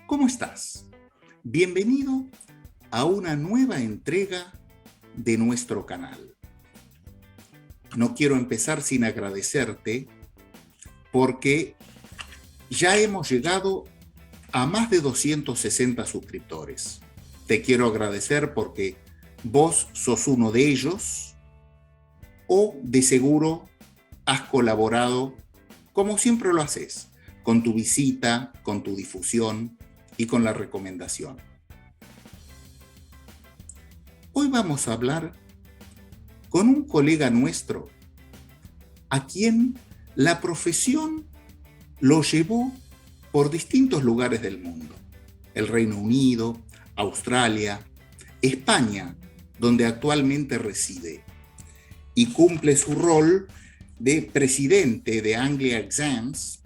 ¿Cómo estás? Bienvenido a una nueva entrega de nuestro canal. No quiero empezar sin agradecerte porque ya hemos llegado a más de 260 suscriptores. Te quiero agradecer porque vos sos uno de ellos o de seguro has colaborado, como siempre lo haces, con tu visita, con tu difusión y con la recomendación. Hoy vamos a hablar con un colega nuestro a quien la profesión lo llevó por distintos lugares del mundo. El Reino Unido, Australia, España, donde actualmente reside, y cumple su rol de presidente de Anglia Exams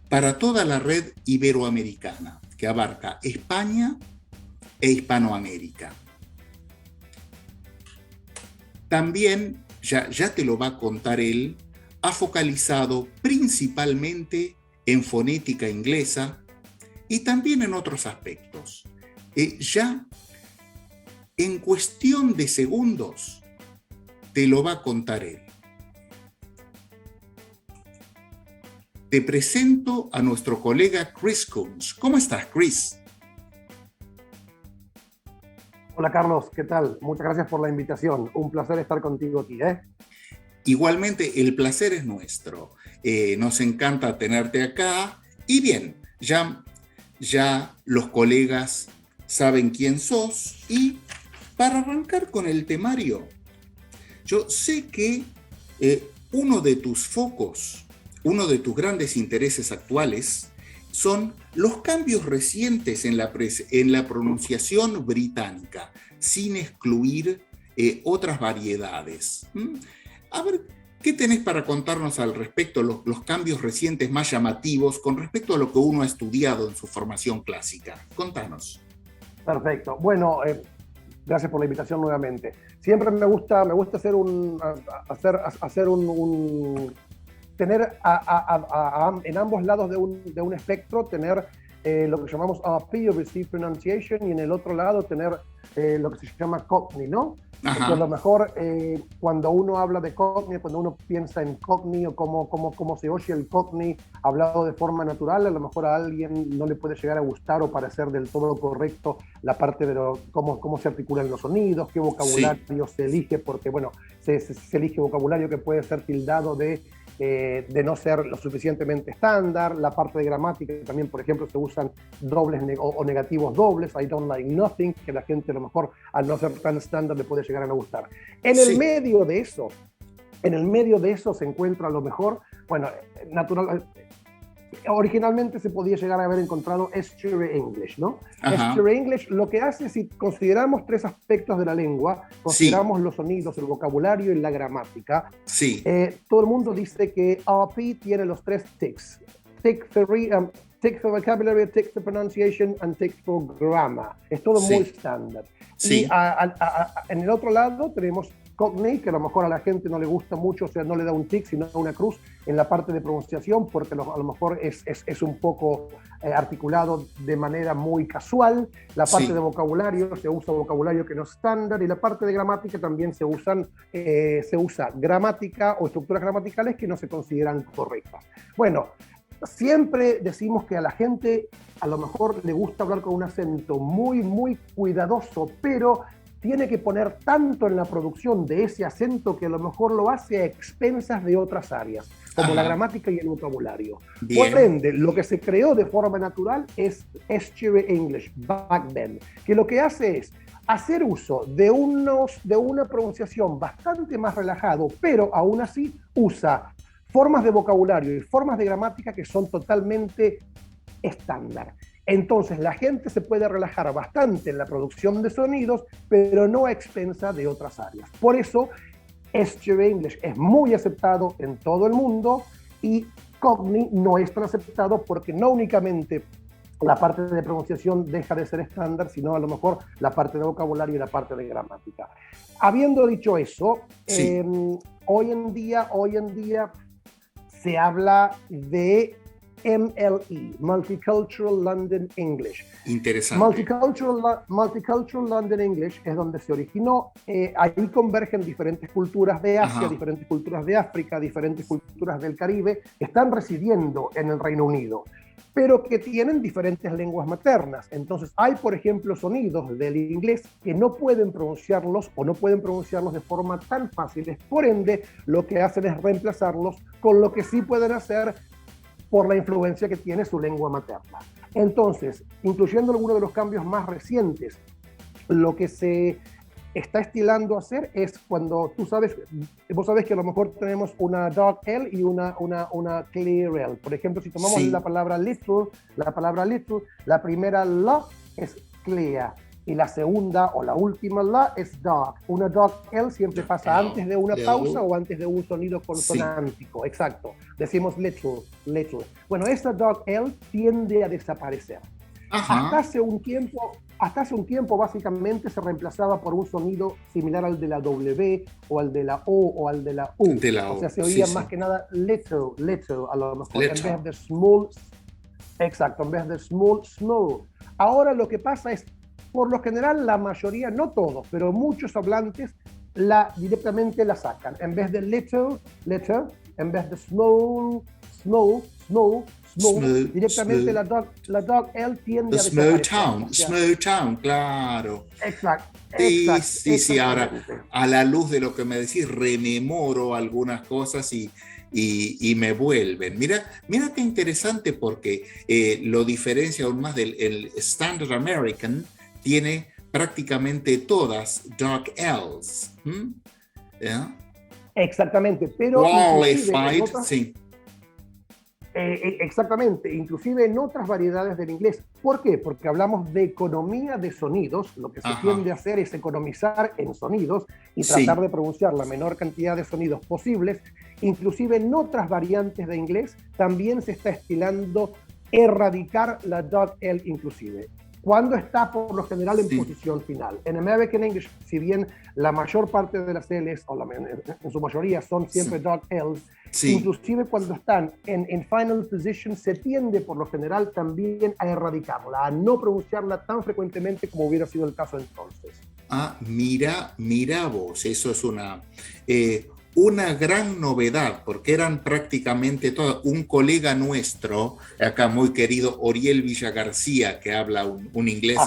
para toda la red iberoamericana, que abarca España e Hispanoamérica. También, ya te lo va a contar él, ha focalizado principalmente en fonética inglesa y también en otros aspectos. Ya en cuestión de segundos te lo va a contar él. Te presento a nuestro colega Chris Coons. ¿Cómo estás, Chris? Hola Carlos, ¿qué tal? Muchas gracias por la invitación. Un placer estar contigo aquí, ¿eh? Igualmente, el placer es nuestro. Nos encanta tenerte acá. Y bien, ya los colegas saben quién sos. Y para arrancar con el temario, yo sé que uno de tus focos, uno de tus grandes intereses actuales son los cambios recientes en la pronunciación británica, sin excluir otras variedades. A ver, ¿qué tenés para contarnos al respecto, los cambios recientes más llamativos con respecto a lo que uno ha estudiado en su formación clásica? Contanos. Perfecto. Bueno, gracias por la invitación nuevamente. Siempre me gusta tener en ambos lados de un espectro, tener lo que llamamos RP, Received Pronunciation, y en el otro lado tener lo que se llama Cockney, ¿no? Porque a lo mejor cuando uno habla de Cockney, cuando uno piensa en Cockney o cómo se oye el Cockney hablado de forma natural, a lo mejor a alguien no le puede llegar a gustar o parecer del todo correcto la parte de cómo se articulan los sonidos, qué vocabulario se elige, porque bueno, se elige vocabulario que puede ser tildado de no ser lo suficientemente estándar. La parte de gramática también, por ejemplo, se usan dobles o negativos dobles, I don't like nothing, que la gente a lo mejor al no ser tan estándar le puede llegar a no gustar. En el medio de eso se encuentra a lo mejor, bueno, originalmente se podía llegar a haber encontrado Estuary English, ¿no? Estuary English lo que hace, si consideramos tres aspectos de la lengua, consideramos los sonidos, el vocabulario y la gramática, todo el mundo dice que RP tiene los tres tics. Tick for vocabulary, tick for pronunciation, and tick for grammar. Es todo muy estándar. Y en el otro lado tenemos Cockney, que a lo mejor a la gente no le gusta mucho, o sea, no le da un tic, sino una cruz en la parte de pronunciación, porque a lo mejor es un poco articulado de manera muy casual. La parte de vocabulario, se usa vocabulario que no es estándar, y la parte de gramática también se usa gramática o estructuras gramaticales que no se consideran correctas. Bueno, siempre decimos que a la gente a lo mejor le gusta hablar con un acento muy, muy cuidadoso, pero tiene que poner tanto en la producción de ese acento que a lo mejor lo hace a expensas de otras áreas, como la gramática y el vocabulario. Bien. Por ende, lo que se creó de forma natural es Estuary English, back then, que lo que hace es hacer uso de una pronunciación bastante más relajado, pero aún así usa formas de vocabulario y formas de gramática que son totalmente estándar. Entonces la gente se puede relajar bastante en la producción de sonidos, pero no a expensa de otras áreas. Por eso, Estuary English es muy aceptado en todo el mundo y Cockney no es tan aceptado porque no únicamente la parte de pronunciación deja de ser estándar, sino a lo mejor la parte de vocabulario y la parte de gramática. Habiendo dicho eso, hoy en día se habla de MLE, Multicultural London English. Interesante. Multicultural London English es donde se originó. Ahí convergen diferentes culturas de Asia, diferentes culturas de África, diferentes culturas del Caribe, que están residiendo en el Reino Unido, pero que tienen diferentes lenguas maternas. Entonces hay, por ejemplo, sonidos del inglés que no pueden pronunciarlos o no pueden pronunciarlos de forma tan fácil. Por ende, lo que hacen es reemplazarlos con lo que sí pueden hacer por la influencia que tiene su lengua materna. Entonces, incluyendo algunos de los cambios más recientes, lo que se está estilando hacer es cuando vos sabés que a lo mejor tenemos una dark L y una clear L. Por ejemplo, si tomamos la palabra little, la primera la es clear y la segunda o la última la es dark. Una dark L siempre pasa antes de una pausa o antes de un sonido consonántico. Sí. Exacto. Decimos little. Bueno, esa dark L tiende a desaparecer. Hasta hace un tiempo básicamente se reemplazaba por un sonido similar al de la W o al de la O o al de la U. O sea, se oía más que nada little, a lo mejor, en vez de small. Exacto, en vez de small. Ahora lo que pasa es, por lo general, la mayoría, no todos, pero muchos hablantes directamente la sacan. En vez de little, en vez de small, directamente la dog L tiende a desaparecer. Small town, claro. Exacto. Sí, ahora, a la luz de lo que me decís, rememoro algunas cosas y me vuelven. Mira qué interesante, porque lo diferencia aún más el Standard American. Tiene prácticamente todas dark L's. ¿Yeah? Exactamente, pero qualified, sí. Exactamente, inclusive en otras variedades del inglés. ¿Por qué? Porque hablamos de economía de sonidos. Lo que se tiende a hacer es economizar en sonidos y tratar de pronunciar la menor cantidad de sonidos posibles. Inclusive en otras variantes de inglés también se está estilando erradicar la dark L inclusive, cuando está por lo general en posición final. En American English, si bien la mayor parte de las L's, o en su mayoría, son siempre dark L's, inclusive cuando están en final position, se tiende por lo general también a erradicarla, a no pronunciarla tan frecuentemente como hubiera sido el caso entonces. Mira vos, eso es una gran novedad, porque eran prácticamente todas. Un colega nuestro, acá muy querido, Oriel Villagarcía, que habla un inglés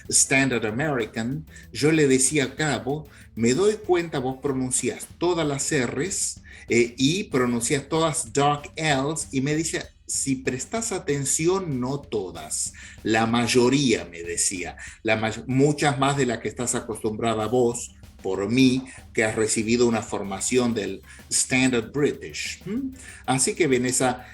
Standard American, yo le decía acá, vos, me doy cuenta, vos pronunciás todas las R's y pronunciás todas dark L's, y me dice, si prestas atención, no todas, la mayoría, me decía, muchas más de las que estás acostumbrada vos, por mí, que has recibido una formación del Standard British. Así que, Vanessa,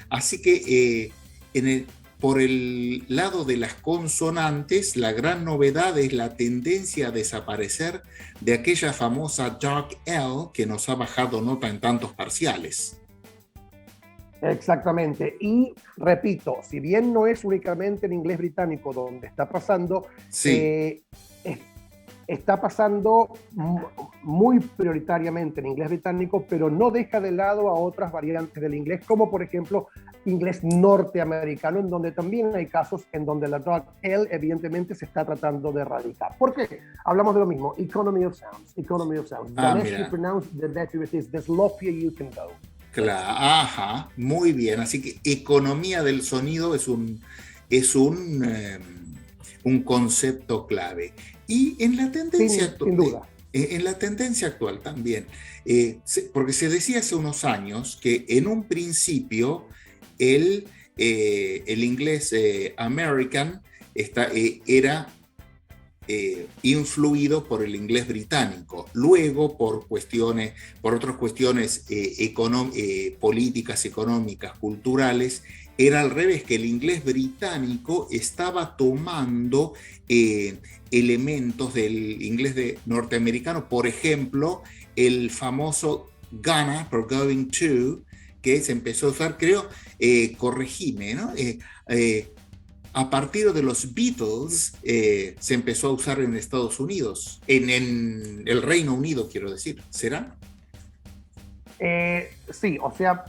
por el lado de las consonantes, la gran novedad es la tendencia a desaparecer de aquella famosa dark L que nos ha bajado nota en tantos parciales. Exactamente, y repito, si bien no es únicamente en inglés británico donde está pasando, está pasando muy prioritariamente en inglés británico, pero no deja de lado a otras variantes del inglés, como por ejemplo inglés norteamericano, en donde también hay casos en donde la dark L evidentemente se está tratando de erradicar. ¿Por qué? Hablamos de lo mismo, economy of sounds. The less you pronounce, the better it is, the sloppier you can go. Claro, muy bien. Así que economía del sonido es un concepto clave. Y en la tendencia actual, sin duda. En la tendencia actual también, porque se decía hace unos años que en un principio el inglés American era influido por el inglés británico. Luego, por otras cuestiones políticas, económicas, culturales, era al revés, que el inglés británico estaba tomando elementos del inglés norteamericano. Por ejemplo, el famoso gonna por going to, que se empezó a usar, creo, corregime, ¿no? A partir de los Beatles se empezó a usar en Estados Unidos, en el Reino Unido, quiero decir. ¿Será? Sí, o sea,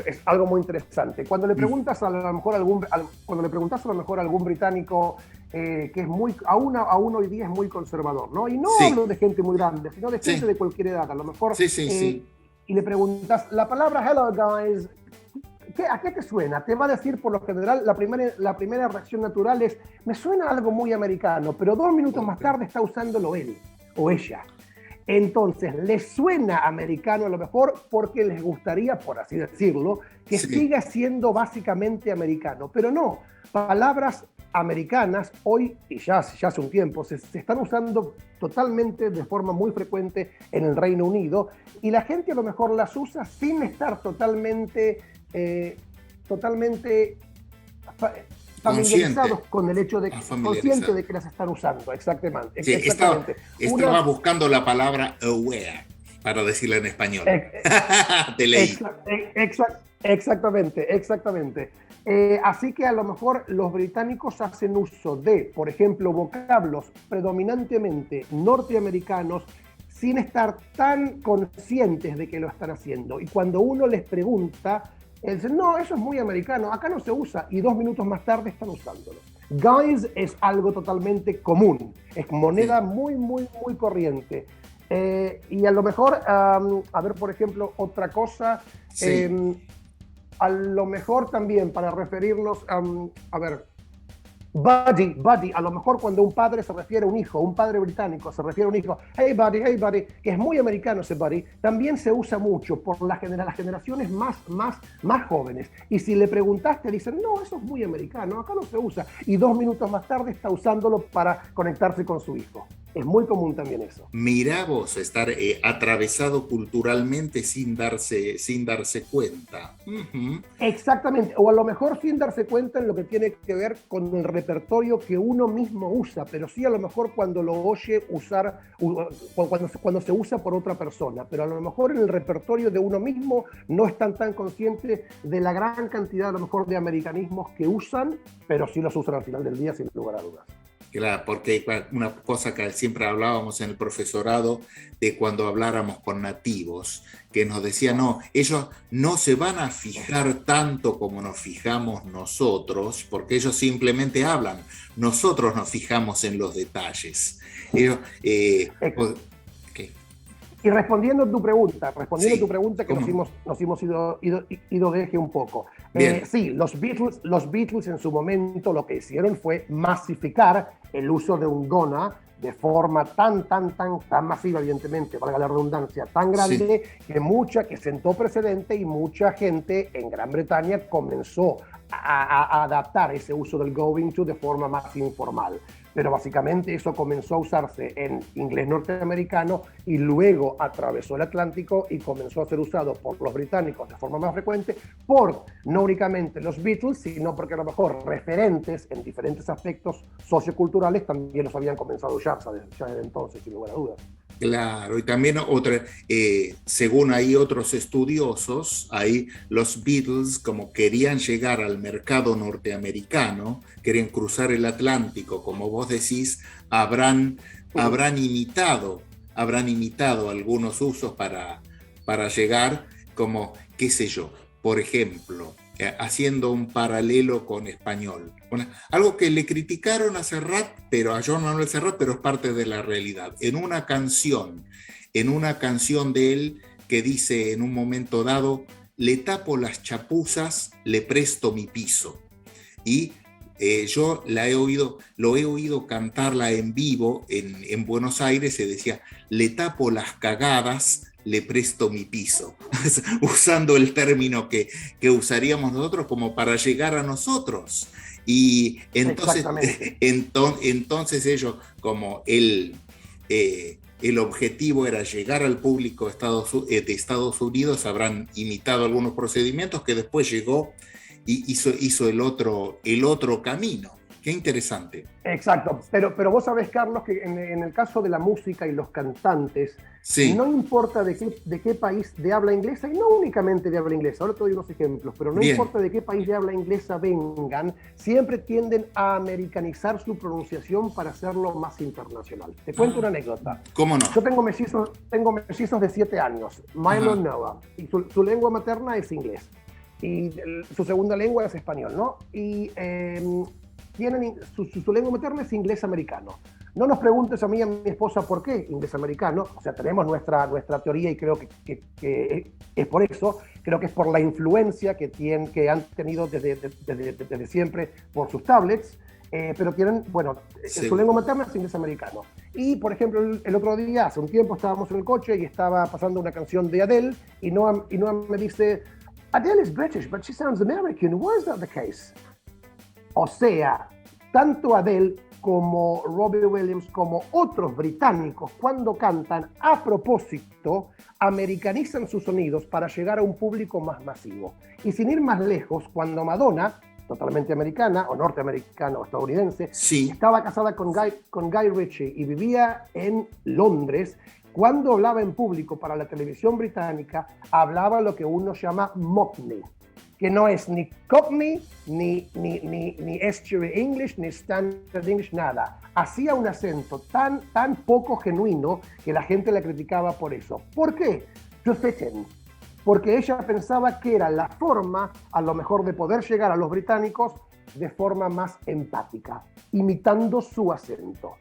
es algo muy interesante. Cuando le preguntas a lo mejor cuando le preguntas a lo mejor a algún británico que es aún hoy día es muy conservador, ¿no? Y no hablo de gente muy grande, sino de gente de cualquier edad, a lo mejor. Y le preguntas, la palabra hello guys, ¿a qué te suena? Te va a decir por lo general, la primera reacción natural es, me suena algo muy americano, pero 2 minutos más tarde está usándolo él o ella. Entonces, les suena americano a lo mejor porque les gustaría, por así decirlo, que siga siendo básicamente americano. Pero no, palabras americanas hoy, y ya hace un tiempo, se están usando totalmente de forma muy frecuente en el Reino Unido, y la gente a lo mejor las usa sin estar totalmente familiarizados con el hecho de que consciente de que las están usando, exactamente. Sí, exactamente. Estaba buscando la palabra aware para decirla en español. Te leí. Exactamente. Así que a lo mejor los británicos hacen uso de, por ejemplo, vocablos predominantemente norteamericanos sin estar tan conscientes de que lo están haciendo. Y cuando uno les pregunta, dicen, no, eso es muy americano, acá no se usa, y 2 minutos más tarde están usándolo. Guys es algo totalmente común, es moneda muy corriente. Y a lo mejor, a ver, por ejemplo, otra cosa, a lo mejor también para referirnos, a ver, buddy, a lo mejor cuando un padre se refiere a un hijo, un padre británico se refiere a un hijo, hey buddy, que es muy americano ese buddy, también se usa mucho por las generaciones más jóvenes. Y si le preguntaste, dicen, no, eso es muy americano, acá no se usa. Y 2 minutos más tarde está usándolo para conectarse con su hijo. Es muy común también eso. Mirá vos, estar atravesado culturalmente sin darse cuenta. Uh-huh. Exactamente, o a lo mejor sin darse cuenta en lo que tiene que ver con el repertorio que uno mismo usa, pero sí a lo mejor cuando lo oye usar, cuando se usa por otra persona, pero a lo mejor en el repertorio de uno mismo no están tan conscientes de la gran cantidad a lo mejor de americanismos que usan, pero sí los usan al final del día sin lugar a dudas. Claro, porque una cosa que siempre hablábamos en el profesorado de cuando habláramos con nativos, que nos decían, no, ellos no se van a fijar tanto como nos fijamos nosotros, porque ellos simplemente hablan, nosotros nos fijamos en los detalles. Ellos, y respondiendo a tu pregunta que nos hemos ido de eje un poco. Sí, los Beatles en su momento lo que hicieron fue masificar el uso de un gonna de forma tan masiva, evidentemente, valga la redundancia, tan grande, que sentó precedente y mucha gente en Gran Bretaña comenzó a adaptar ese uso del going to de forma más informal. Pero básicamente eso comenzó a usarse en inglés norteamericano y luego atravesó el Atlántico y comenzó a ser usado por los británicos de forma más frecuente por no únicamente los Beatles, sino porque a lo mejor referentes en diferentes aspectos socioculturales también los habían comenzado a usar ya desde entonces, sin lugar a dudas. Claro, y también según hay otros estudiosos, ahí los Beatles, como querían llegar al mercado norteamericano, querían cruzar el Atlántico, como vos decís, habrán imitado algunos usos para llegar, como, qué sé yo, por ejemplo, haciendo un paralelo con español. Bueno, algo que le criticaron a Serrat, pero a Joan Manuel Serrat, pero es parte de la realidad. En una canción de él que dice en un momento dado, le tapo las chapuzas, le presto mi piso. Y yo lo he oído cantarla en vivo en Buenos Aires, se decía, le tapo las cagadas, le presto mi piso, usando el término que usaríamos nosotros como para llegar a nosotros. Y entonces ellos, como el objetivo era llegar al público de Estados Unidos, habrán imitado algunos procedimientos que después llegó y hizo el otro camino. qué interesante. Exacto, pero vos sabés, Carlos, que en el caso de la música y los cantantes, sí. no importa de qué país de habla inglesa, y no únicamente de habla inglesa, ahora te doy unos ejemplos, pero no Bien. importa de qué país de habla inglesa vengan, siempre tienden a americanizar su pronunciación para hacerlo más internacional. Te cuento una anécdota. ¿Cómo no? Yo tengo mellizos de 7 años, Milo y Noah, y su lengua materna es inglés, y su segunda lengua es español, ¿no? Y tienen su lengua materna es inglés americano. No nos preguntes a mí y a mi esposa por qué inglés americano, o sea, tenemos nuestra teoría y creo que es por eso, creo que es por la influencia que han tenido desde siempre por sus tablets, pero tienen, bueno, sí. Su lengua materna es inglés americano. Y, por ejemplo, el otro día, hace un tiempo, estábamos en el coche y estaba pasando una canción de Adele y Noah me dice, Adele is British, but she sounds American. Why is that the case? O sea, tanto Adele como Robbie Williams, como otros británicos, cuando cantan, a propósito, americanizan sus sonidos para llegar a un público más masivo. Y sin ir más lejos, cuando Madonna, totalmente americana, o norteamericana, o estadounidense, sí. estaba casada con Guy Ritchie y vivía en Londres, cuando hablaba en público para la televisión británica, hablaba lo que uno llama Mockney, que no es ni Cockney, ni Estuary English, ni Standard English, nada. Hacía un acento tan poco genuino que la gente la criticaba por eso. ¿Por qué? To fit in. Porque ella pensaba que era la forma, a lo mejor, de poder llegar a los británicos de forma más empática, imitando su acento.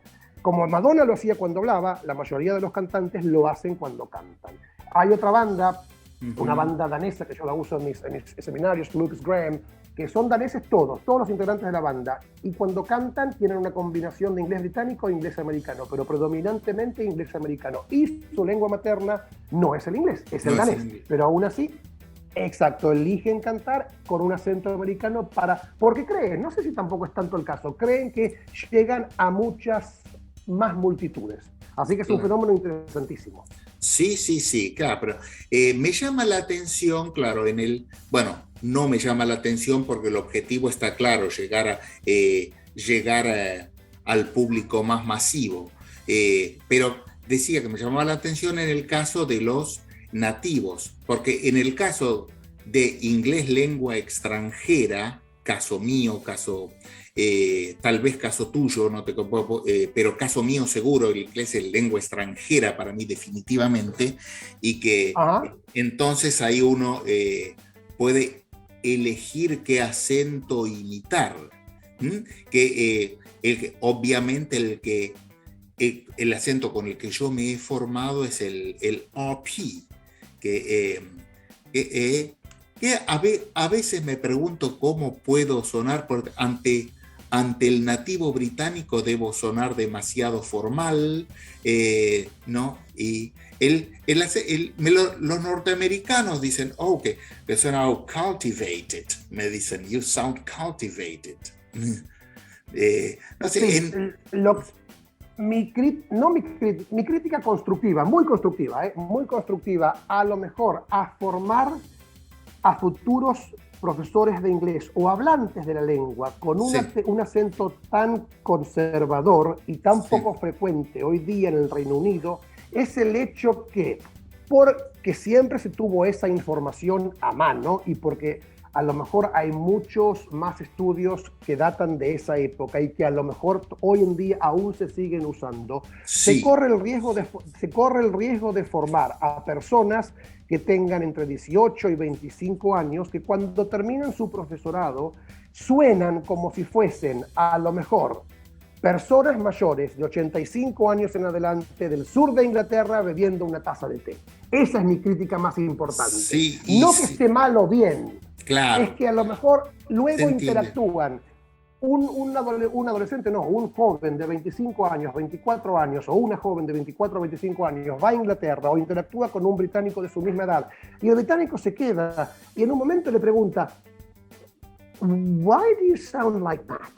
Como Madonna lo hacía cuando hablaba, la mayoría de los cantantes lo hacen cuando cantan. Hay otra banda, una banda danesa que yo la uso en mis seminarios, Lucas Graham, que son daneses todos los integrantes de la banda, y cuando cantan tienen una combinación de inglés británico e inglés americano, pero predominantemente inglés americano, y su lengua materna no es el inglés, es el danés, pero aún así, exacto, eligen cantar con un acento americano porque creen, no sé si tampoco es tanto el caso, creen que llegan a muchas más multitudes, así que es un fenómeno interesantísimo. Sí, claro, pero me llama la atención, claro, no me llama la atención porque el objetivo está claro, llegar al público más masivo, pero decía que me llamaba la atención en el caso de los nativos, porque en el caso de inglés lengua extranjera, caso mío, tal vez caso tuyo, pero caso mío seguro, el inglés es lengua extranjera para mí definitivamente, y que entonces ahí uno puede elegir qué acento imitar, obviamente el acento con el que yo me he formado es el RP, que a veces me pregunto cómo puedo sonar, porque ante el nativo británico debo sonar demasiado formal, ¿no? Y los norteamericanos dicen, que suena cultivated, me dicen, you sound cultivated. No sé, sí, mi crítica constructiva, muy constructiva, a lo mejor a formar a futuros profesores de inglés o hablantes de la lengua con un acento tan conservador y tan poco frecuente hoy día en el Reino Unido, es el hecho que, porque siempre se tuvo esa información a mano y porque a lo mejor hay muchos más estudios que datan de esa época y que a lo mejor hoy en día aún se siguen usando, se corre el riesgo de formar a personas que tengan entre 18 y 25 años, que cuando terminan su profesorado suenan como si fuesen a lo mejor personas mayores de 85 años en adelante del sur de Inglaterra bebiendo una taza de té. Esa es mi crítica más importante. No que esté mal o bien, es que a lo mejor luego interactúan un adolescente, un joven de 25 años, 24 años, o una joven de 24 o 25 años va a Inglaterra o interactúa con un británico de su misma edad, y el británico se queda y en un momento le pregunta, why do you sound like that?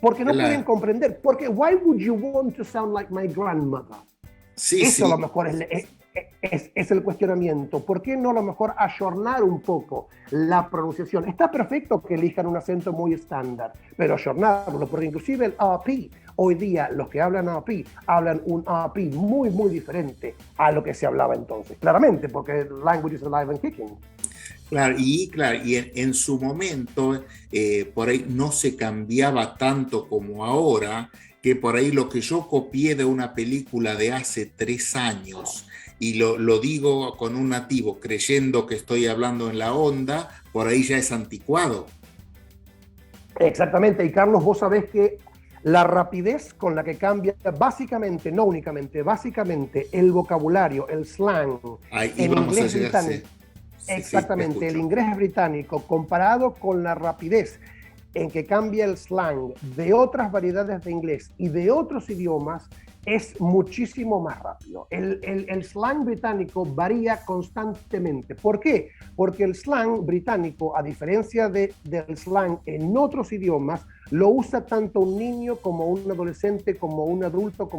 Porque no pueden comprender, porque why would you want to sound like my grandmother? Eso a lo mejor es el cuestionamiento. ¿Por qué no a lo mejor ayornar un poco la pronunciación? Está perfecto que elijan un acento muy estándar, pero ayornarlo, porque inclusive el RP, hoy día los que hablan RP hablan un RP muy, muy diferente a lo que se hablaba entonces. Claramente, porque language is alive and kicking. Claro, y en su momento, por ahí no se cambiaba tanto como ahora, que por ahí lo que yo copié de una película de hace 3 años, y lo digo con un nativo, creyendo que estoy hablando en la onda, por ahí ya es anticuado. Exactamente, y Carlos, vos sabés que la rapidez con la que cambia básicamente, no únicamente, básicamente el vocabulario, el slang, el inglés británico. Exactamente, el inglés británico comparado con la rapidez en que cambia el slang de otras variedades de inglés y de otros idiomas es muchísimo más rápido. El slang británico varía constantemente. ¿Por qué? Porque el slang británico, a diferencia del slang en otros idiomas, lo usa tanto un niño como un adolescente, como un adulto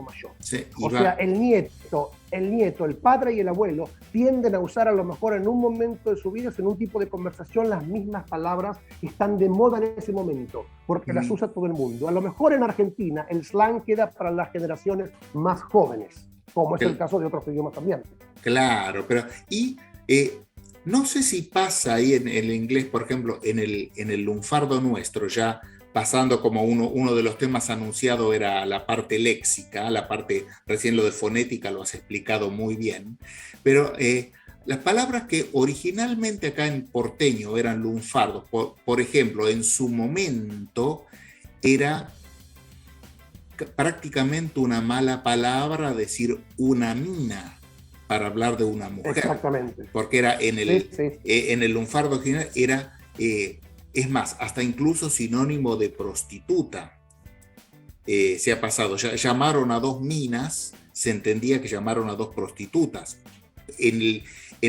mayor. Sí, o sea, el nieto, el padre y el abuelo tienden a usar a lo mejor en un momento de su vida, en un tipo de conversación, las mismas palabras que están de moda en ese momento, porque las usa todo el mundo. A lo mejor en Argentina el slang queda para las generaciones más jóvenes, como es el caso de otros idiomas también. Claro, pero no sé si pasa ahí en el inglés, por ejemplo, en el lunfardo nuestro, ya pasando como uno de los temas anunciados era la parte léxica, la parte, recién lo de fonética lo has explicado muy bien, pero las palabras que originalmente acá en porteño eran lunfardos, por ejemplo, en su momento era prácticamente una mala palabra decir una mina para hablar de una mujer. Exactamente. Porque era en el lunfardo original era, es más, hasta incluso sinónimo de prostituta. Se ha pasado, llamaron a 2 minas, se entendía que llamaron a 2 prostitutas. En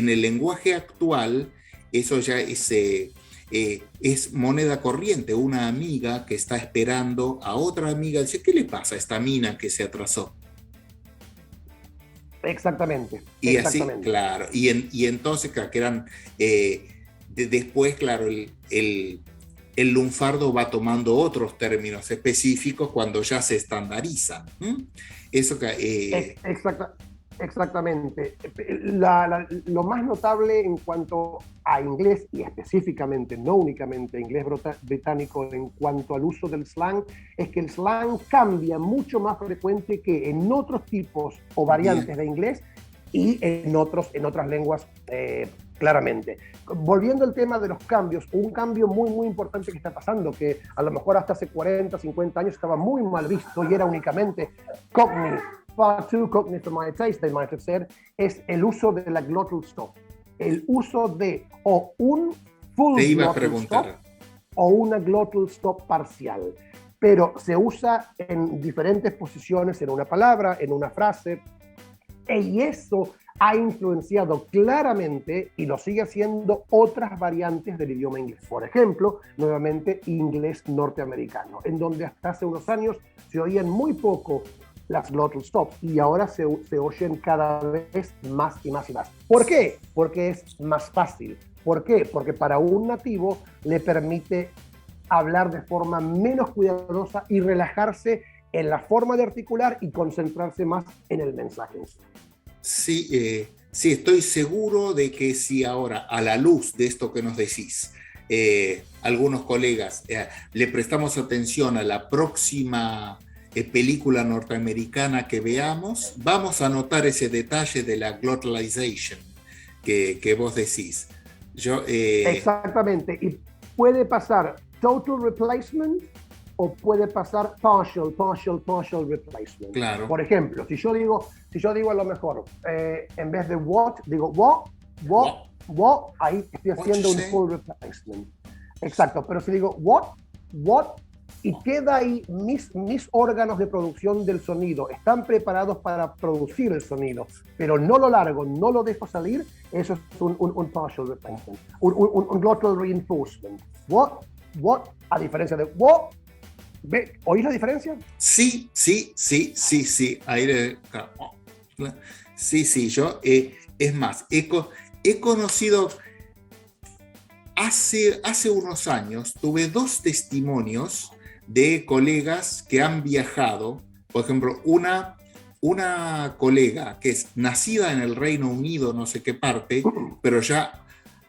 el lenguaje actual, eso ya es moneda corriente. Una amiga que está esperando a otra amiga, dice, ¿qué le pasa a esta mina que se atrasó? Exactamente. Y así, claro. Y entonces, claro, que eran... después, claro, el lunfardo va tomando otros términos específicos cuando ya se estandarizan. Eso que... Exactamente. Lo más notable en cuanto a inglés, y específicamente, no únicamente inglés británico, en cuanto al uso del slang, es que el slang cambia mucho más frecuente que en otros tipos o variantes de inglés y en otras lenguas, claramente. Volviendo al tema de los cambios, un cambio muy, muy importante que está pasando, que a lo mejor hasta hace 40, 50 años estaba muy mal visto y era únicamente Cockney, far too Cockney for my taste, they might have said, es el uso de la glottal stop. El uso de o un full glottal stop o una glottal stop parcial. Pero se usa en diferentes posiciones, en una palabra, en una frase, y eso ha influenciado claramente, y lo sigue haciendo, otras variantes del idioma inglés. Por ejemplo, nuevamente, inglés norteamericano, en donde hasta hace unos años se oían muy poco las glottal stops y ahora se oyen cada vez más y más y más. ¿Por qué? Porque es más fácil. ¿Por qué? Porque para un nativo le permite hablar de forma menos cuidadosa y relajarse en la forma de articular y concentrarse más en el mensaje. Sí, sí, estoy seguro de que si ahora, a la luz de esto que nos decís, algunos colegas le prestamos atención a la próxima película norteamericana que veamos, vamos a notar ese detalle de la glottalization que vos decís. Exactamente, y puede pasar total replacement o puede pasar partial replacement. Claro. Por ejemplo, si yo digo a lo mejor, en vez de what, digo what, ahí estoy haciendo un full replacement. Exacto, pero si digo what, y queda ahí, mis órganos de producción del sonido están preparados para producir el sonido, pero no lo largo, no lo dejo salir, eso es un partial replacement, un glottal reinforcement. What, a diferencia de what. ¿Oís la diferencia? Sí. Ahí Sí, yo, es más, he conocido, hace unos años, tuve 2 testimonios de colegas que han viajado. Por ejemplo, una colega que es nacida en el Reino Unido, no sé qué parte, pero ya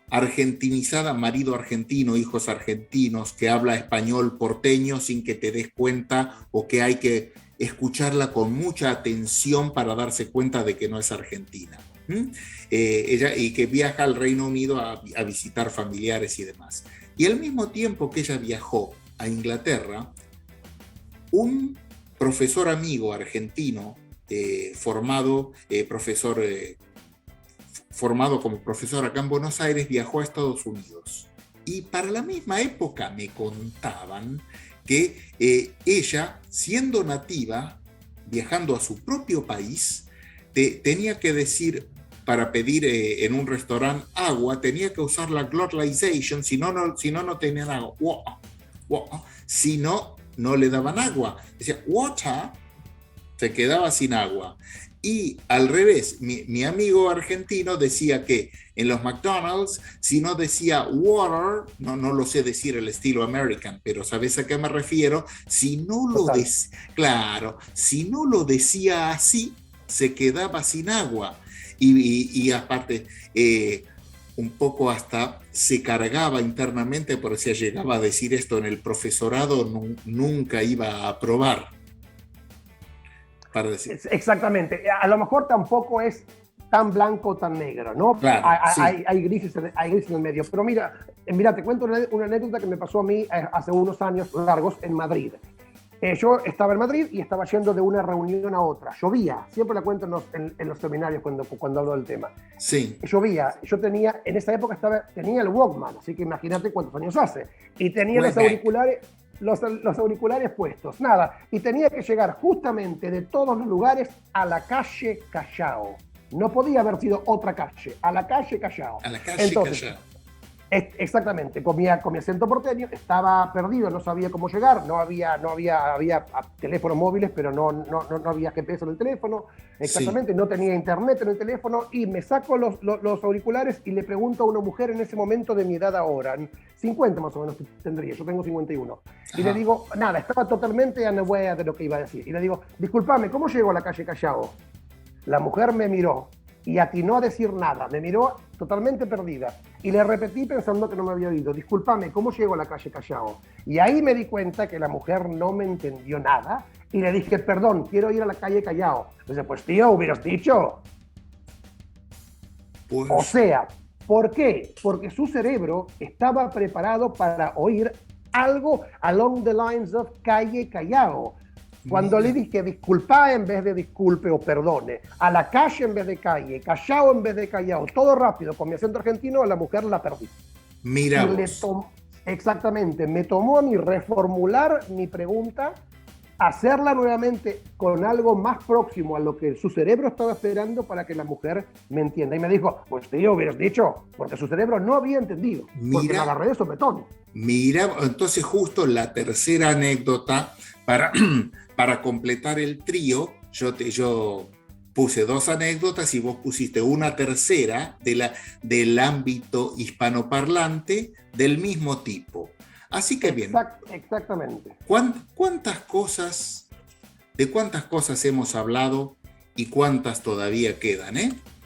argentinizada, marido argentino, hijos argentinos, que habla español porteño sin que te des cuenta, o que hay que escucharla con mucha atención para darse cuenta de que no es argentina. Ella, y que viaja al Reino Unido a visitar familiares y demás. Y al mismo tiempo que ella viajó a Inglaterra, un profesor amigo argentino, formado como profesor acá en Buenos Aires, viajó a Estados Unidos. Y para la misma época me contaban que ella, siendo nativa, viajando a su propio país, tenía que decir, para pedir en un restaurante agua, tenía que usar la glotalization, si no tenían agua. Si no le daban agua. Decía, water, se quedaba sin agua. Y al revés, mi amigo argentino decía que en los McDonald's, si no decía water, no lo sé decir el estilo American, pero ¿sabes a qué me refiero? Si no lo decía así, se quedaba sin agua. Y aparte, un poco hasta se cargaba internamente, porque si llegaba a decir esto en el profesorado, nunca iba a aprobar. Para decir. Exactamente. A lo mejor tampoco es tan blanco o tan negro, ¿no? Claro, hay grises en el medio. Pero mira, te cuento una anécdota que me pasó a mí hace unos años largos en Madrid. Yo estaba en Madrid y estaba yendo de una reunión a otra. Llovía, siempre la cuento en los seminarios cuando hablo del tema. Sí. Llovía. Yo tenía, en esa época tenía el Walkman, así que imagínate cuántos años hace. Y tenía los auriculares... Los auriculares puestos, nada, y tenía que llegar justamente de todos los lugares a la calle Callao. No podía haber sido otra calle, a la calle Callao. A la calle Callao. Exactamente, con mi acento porteño, estaba perdido, no sabía cómo llegar, había teléfonos móviles, pero no había GPS en el teléfono, exactamente, sí. No tenía internet en el teléfono, y me saco los auriculares y le pregunto a una mujer en ese momento de mi edad ahora, 50 más o menos tendría, yo tengo 51, y le digo, nada, estaba totalmente unaware de lo que iba a decir, y le digo, discúlpame, ¿cómo llego a la calle Callao? La mujer me miró y atinó a decir nada, me miró totalmente perdida, y le repetí pensando que no me había oído, discúlpame, ¿cómo llego a la calle Callao? Y ahí me di cuenta que la mujer no me entendió nada, y le dije, perdón, quiero ir a la calle Callao. Entonces, pues tío, hubieras dicho. Pues... O sea, ¿por qué? Porque su cerebro estaba preparado para oír algo along the lines of calle Callao. Cuando le dije disculpa en vez de disculpe o perdone, a la calle en vez de calle, Callao en vez de Callao, todo rápido, con mi acento argentino, a la mujer la perdí. Mira. Exactamente, me tomó a mí reformular mi pregunta, hacerla nuevamente con algo más próximo a lo que su cerebro estaba esperando para que la mujer me entienda. Y me dijo, pues tío, hubieras dicho, porque su cerebro no había entendido, porque me agarré de sopetón. Mira, entonces justo la tercera anécdota para completar el trío, yo puse 2 anécdotas y vos pusiste una tercera del ámbito hispanoparlante del mismo tipo. Así que bien. Exactamente. ¿De cuántas cosas hemos hablado y cuántas todavía quedan,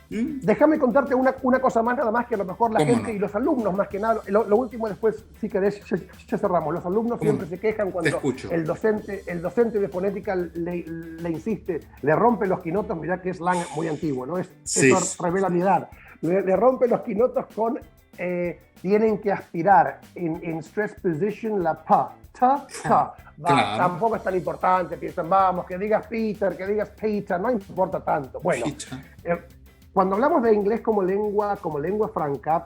Déjame contarte una cosa más, nada más, que a lo mejor la gente y los alumnos, más que nada, lo último después, si querés, ya cerramos. Los alumnos siempre se quejan cuando el docente de fonética le insiste, le rompe los quinotos, mirá que es slang muy antiguo, ¿no? Eso revela mi edad. Le rompe los quinotos con tienen que aspirar en stress position la pa, ta. Claro. Tampoco es tan importante, piensan, vamos, que digas Peter, que digas Peter, no importa tanto. Bueno, cuando hablamos de inglés como lengua franca,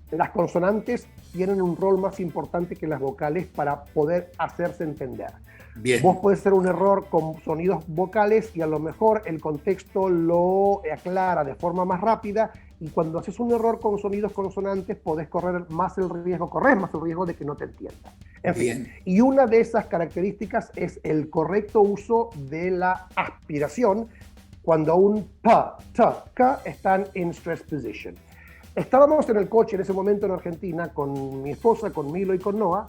las consonantes tienen un rol más importante que las vocales para poder hacerse entender. Bien. Vos podés hacer un error con sonidos vocales y a lo mejor el contexto lo aclara de forma más rápida, y cuando haces un error con sonidos consonantes corres más el riesgo de que no te entiendan. En fin, y una de esas características es el correcto uso de la aspiración cuando un P, T, K están en stress position. Estábamos en el coche en ese momento en Argentina con mi esposa, con Milo y con Noah,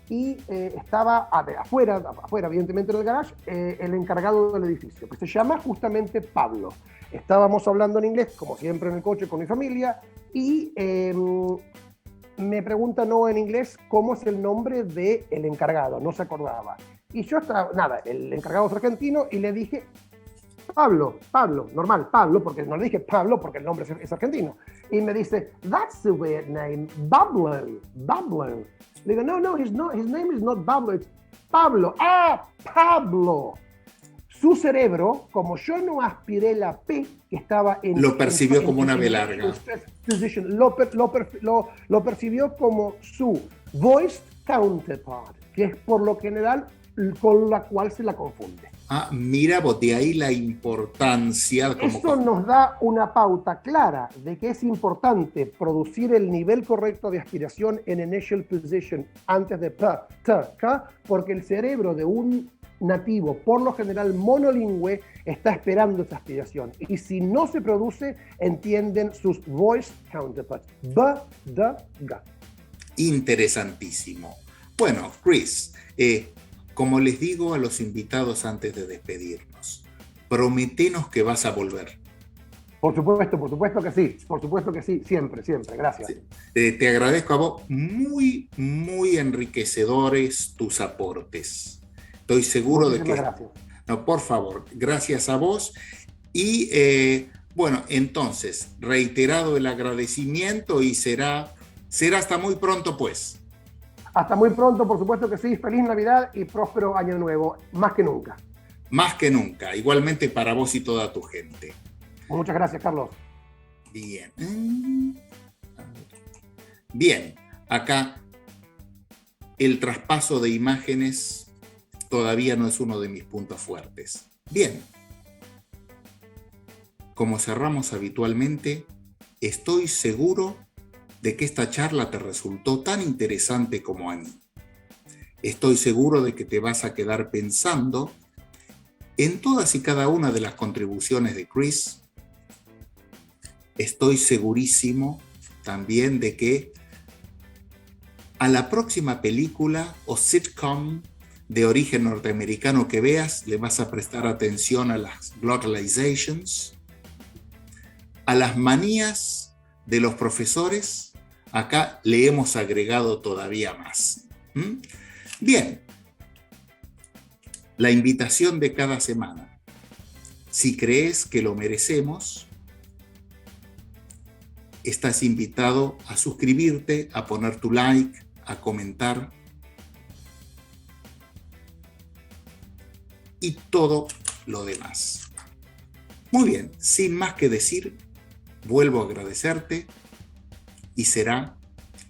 y estaba afuera, evidentemente en el garage, el encargado del edificio, que se llama justamente Pablo. Estábamos hablando en inglés, como siempre en el coche con mi familia, y me pregunta Noah en inglés cómo es el nombre del encargado, no se acordaba. Y yo estaba, nada, el encargado es argentino, y le dije, Pablo, normal, Pablo, porque no le dije Pablo porque el nombre es argentino. Y me dice, that's the weird name, Pablo. Le digo, no, his name is not Pablo, it's Pablo. ¡Ah, Pablo! Su cerebro, como yo no aspiré la P que estaba en... Lo percibió como una B larga. Lo percibió como su voiced counterpart, que es por lo general con la cual se la confunde. Ah, mira vos, de ahí la importancia. Eso nos da una pauta clara de que es importante producir el nivel correcto de aspiración en initial position antes de P, T, K, porque el cerebro de un nativo, por lo general monolingüe, está esperando esa aspiración. Y si no se produce, entienden sus voice counterparts. B, D, G. Interesantísimo. Bueno, Chris, como les digo a los invitados antes de despedirnos, prometenos que vas a volver. Por supuesto que sí, siempre, gracias. Sí. Te agradezco a vos, muy enriquecedores tus aportes. Estoy seguro de que... Gracias. No, por favor, gracias a vos. Y bueno, entonces, reiterado el agradecimiento y será hasta muy pronto, pues. Hasta muy pronto, por supuesto que sí. Feliz Navidad y próspero Año Nuevo, más que nunca. Más que nunca, igualmente para vos y toda tu gente. Muchas gracias, Carlos. Bien, acá el traspaso de imágenes todavía no es uno de mis puntos fuertes. Bien, como cerramos habitualmente, estoy seguro de que esta charla te resultó tan interesante como a mí. Estoy seguro de que te vas a quedar pensando en todas y cada una de las contribuciones de Chris. Estoy segurísimo también de que a la próxima película o sitcom de origen norteamericano que veas, le vas a prestar atención a las glotalizations, a las manías de los profesores. Acá le hemos agregado todavía más. Bien, la invitación de cada semana. Si crees que lo merecemos, estás invitado a suscribirte, a poner tu like, a comentar y todo lo demás. Muy bien, sin más que decir, vuelvo a agradecerte y será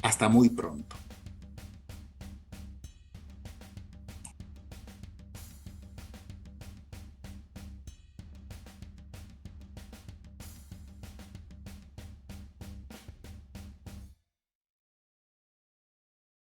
hasta muy pronto.